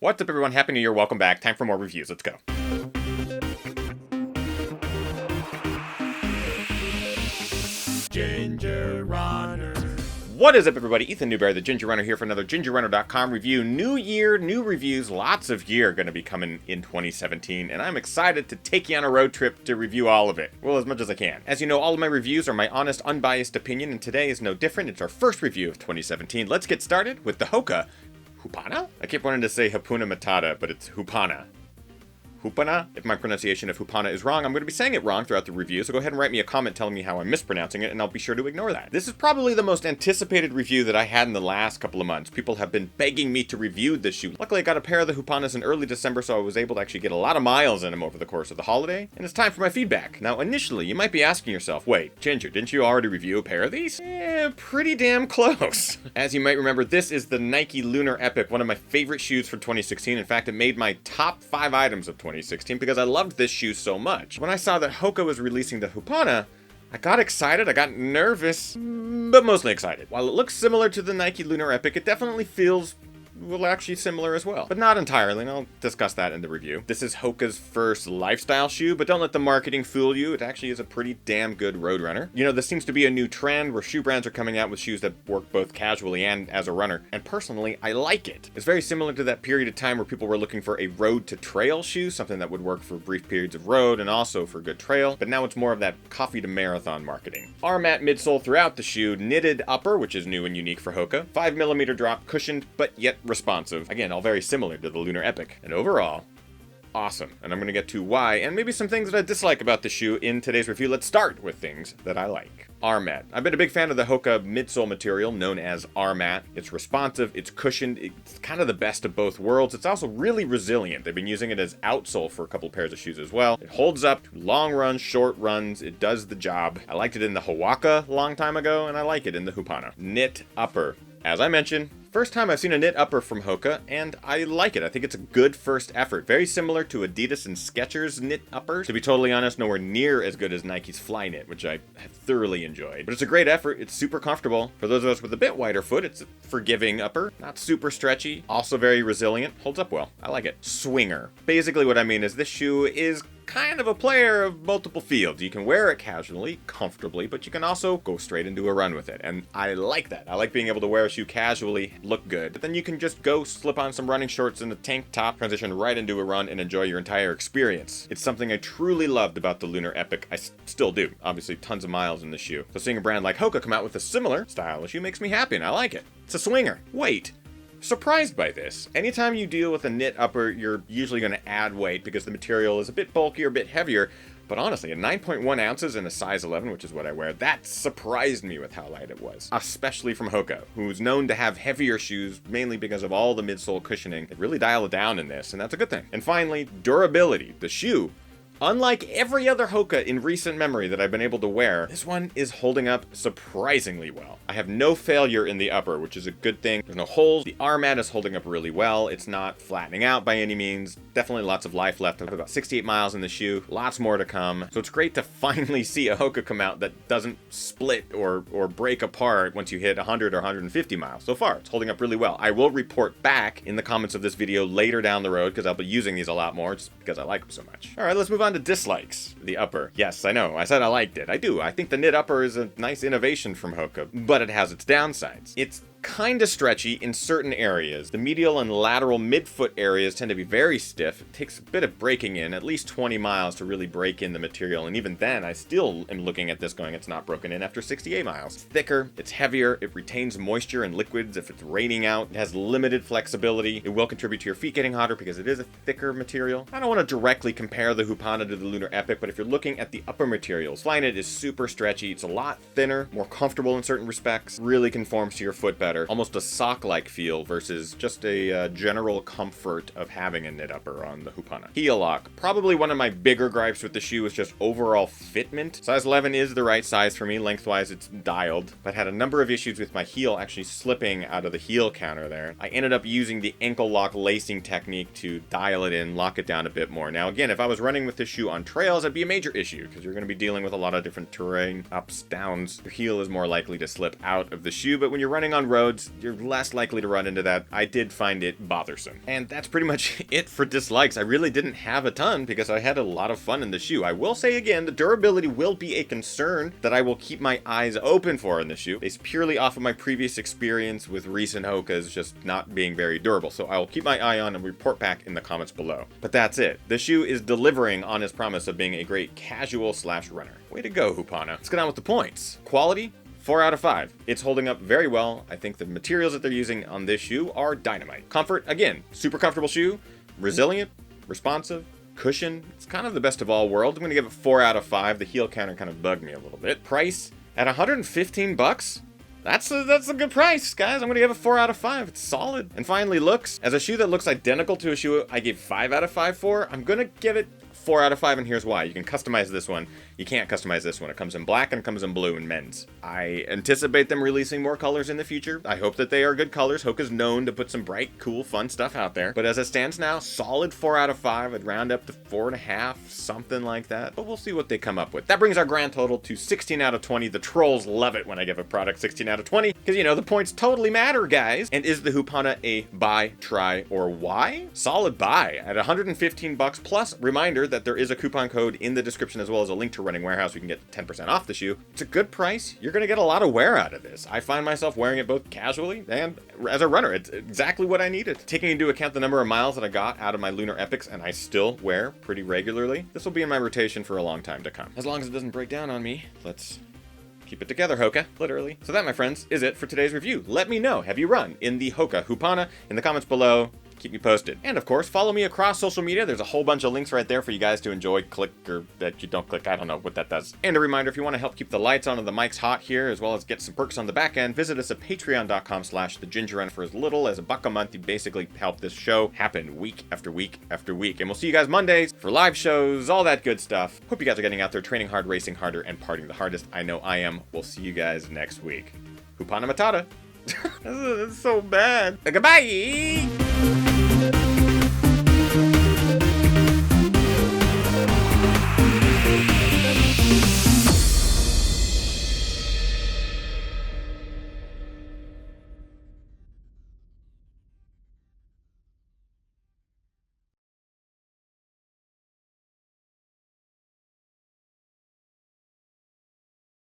What's up, everyone? Happy New Year. Welcome back. Time for more reviews. Let's go. Ginger Runner. What is up, everybody? Ethan Newberry, the Ginger Runner, here for another gingerrunner.com review. New year, new reviews. Lots of gear going to be coming in 2017, and I'm excited to take you on a road trip to review all of it. Well, as much as I can. As you know, all of my reviews are my honest, unbiased opinion, and today is no different. It's our first review of 2017. Let's get started with the Hoka Hupana? I keep wanting to say Hakuna Matata, but it's Hupana. Hupana? If my pronunciation of Hupana is wrong, I'm going to be saying it wrong throughout the review, so go ahead and write me a comment telling me how I'm mispronouncing it, and I'll be sure to ignore that. This is probably the most anticipated review that I had in the last couple of months. People have been begging me to review this shoe. Luckily, I got a pair of the Hupanas in early December, so I was able to actually get a lot of miles in them over the course of the holiday, and it's time for my feedback. Now, initially, you might be asking yourself, wait, Ginger, didn't you already review a pair of these? Pretty damn close. As you might remember, this is the Nike Lunarepics, one of my favorite shoes for 2016. In fact, it made my top 5 items of 2016 because I loved this shoe so much. When I saw that Hoka was releasing the Hupana, I got excited, I got nervous, but mostly excited. While it looks similar to the Nike Lunarepics, it definitely feels, well, actually similar as well. But not entirely, and I'll discuss that in the review. This is Hoka's first lifestyle shoe, but don't let the marketing fool you. It actually is a pretty damn good road runner. You know, this seems to be a new trend where shoe brands are coming out with shoes that work both casually and as a runner, and personally, I like it. It's very similar to that period of time where people were looking for a road to trail shoe, something that would work for brief periods of road and also for good trail, but now it's more of that coffee to marathon marketing. Rmat midsole throughout the shoe, knitted upper, which is new and unique for Hoka, 5mm drop, cushioned, but yet responsive. Again, all very similar to the Lunarepics. And overall, awesome. And I'm going to get to why, and maybe some things that I dislike about the shoe in today's review. Let's start with things that I like. Rmat. I've been a big fan of the Hoka midsole material known as Rmat. It's responsive, it's cushioned, it's kind of the best of both worlds. It's also really resilient. They've been using it as outsole for a couple pairs of shoes as well. It holds up, long runs, short runs, it does the job. I liked it in the Hoka a long time ago, and I like it in the Hupana. Knit upper. As I mentioned, first time I've seen a knit upper from Hoka, and I like it. I think it's a good first effort. Very similar to Adidas and Skechers knit uppers. To be totally honest, nowhere near as good as Nike's Flyknit, which I have thoroughly enjoyed. But it's a great effort. It's super comfortable. For those of us with a bit wider foot, it's a forgiving upper. Not super stretchy. Also very resilient. Holds up well. I like it. Swinger. Basically what I mean is this shoe is kind of a player of multiple fields. You can wear it casually, comfortably, but you can also go straight into a run with it. And I like that. I like being able to wear a shoe casually, look good, but then you can just go slip on some running shorts and a tank top, transition right into a run, and enjoy your entire experience. It's something I truly loved about the Lunarepics. I still do. Obviously, tons of miles in the shoe. So seeing a brand like Hoka come out with a similar style of shoe makes me happy, and I like it. It's a swinger. Wait. Surprised by this. Anytime you deal with a knit upper, you're usually going to add weight because the material is a bit bulkier, a bit heavier. But honestly, at 9.1 ounces in a size 11, which is what I wear, that surprised me with how light it was. Especially from Hoka, who's known to have heavier shoes, mainly because of all the midsole cushioning. It really dialed it down in this, and that's a good thing. And finally, durability. The shoe, unlike every other Hoka in recent memory that I've been able to wear, this one is holding up surprisingly well. I have no failure in the upper, which is a good thing. There's no holes. The Rmat is holding up really well. It's not flattening out by any means. Definitely lots of life left. I have about 68 miles in the shoe. Lots more to come. So it's great to finally see a Hoka come out that doesn't split or break apart once you hit 100 or 150 miles. So far, it's holding up really well. I will report back in the comments of this video later down the road because I'll be using these a lot more just because I like them so much. All right, let's move on to dislikes. The upper. Yes, I know. I said I liked it. I do. I think the knit upper is a nice innovation from Hoka, but it has its downsides. It's kind of stretchy in certain areas. The medial and lateral midfoot areas tend to be very stiff. It takes a bit of breaking in, at least 20 miles to really break in the material, and even then I still am looking at this going, it's not broken in after 68 miles. It's thicker, it's heavier, it retains moisture and liquids if it's raining out, it has limited flexibility, it will contribute to your feet getting hotter because it is a thicker material. I don't want to directly compare the Hupana to the Lunarepics, but if you're looking at the upper materials, Flyknit is super stretchy, it's a lot thinner, more comfortable in certain respects, really conforms to your foot better. Almost a sock-like feel versus just a general comfort of having a knit upper on the Hupana. Heel lock. Probably one of my bigger gripes with the shoe is just overall fitment. Size 11 is the right size for me. Lengthwise, it's dialed, but had a number of issues with my heel actually slipping out of the heel counter there. I ended up using the ankle lock lacing technique to dial it in, lock it down a bit more. Now again, if I was running with this shoe on trails, that'd be a major issue because you're going to be dealing with a lot of different terrain, ups, downs. Your heel is more likely to slip out of the shoe, but when you're running on road, roads, you're less likely to run into that. I did find it bothersome. And that's pretty much it for dislikes. I really didn't have a ton because I had a lot of fun in the shoe. I will say again, the durability will be a concern that I will keep my eyes open for in the shoe, based purely off of my previous experience with recent Hokas just not being very durable. So I will keep my eye on and report back in the comments below. But that's it. The shoe is delivering on its promise of being a great casual/runner. Way to go, Hupana. Let's get on with the points. Quality, 4 out of 5. It's holding up very well. I think the materials that they're using on this shoe are dynamite. Comfort, again, super comfortable shoe, resilient, responsive, cushion. It's kind of the best of all worlds. I'm gonna give it 4 out of 5. The heel counter kind of bugged me a little bit. Price, at 115 bucks? That's a good price, guys. I'm gonna give it 4 out of 5. It's solid. And finally, looks. As a shoe that looks identical to a shoe I gave 5 out of 5 for, I'm gonna give it 4 out of 5, and here's why. You can customize this one. You can't customize this one. It comes in black and it comes in blue in men's. I anticipate them releasing more colors in the future. I hope that they are good colors. Hoka's known to put some bright, cool, fun stuff out there. But as it stands now, solid 4 out of 5. I'd round up to 4.5, something like that. But we'll see what they come up with. That brings our grand total to 16 out of 20. The trolls love it when I give a product 16 out of 20. Because, you know, the points totally matter, guys. And is the Hupana a buy, try, or why? Solid buy at 115 bucks. Plus, reminder that there is a coupon code in the description as well as a link to Running Warehouse. We can get 10% off the shoe. It's a good price. You're going to get a lot of wear out of this. I find myself wearing it both casually and as a runner. It's exactly what I needed. Taking into account the number of miles that I got out of my Lunarepics and I still wear pretty regularly, this will be in my rotation for a long time to come. As long as it doesn't break down on me, let's keep it together, Hoka, literally. So that, my friends, is it for today's review. Let me know, have you run in the Hoka Hupana in the comments below? Keep me posted. And of course, follow me across social media. There's a whole bunch of links right there for you guys to enjoy. Click or that you don't click. I don't know what that does. And a reminder, if you want to help keep the lights on and the mics hot here, as well as get some perks on the back end, visit us at patreon.com/thegingerrun. For as little as $1 a month, you basically help this show happen week after week after week. And we'll see you guys Mondays for live shows, all that good stuff. Hope you guys are getting out there, training hard, racing harder, and partying the hardest. I know I am. We'll see you guys next week. Hupana Matata. This is so bad. Goodbye.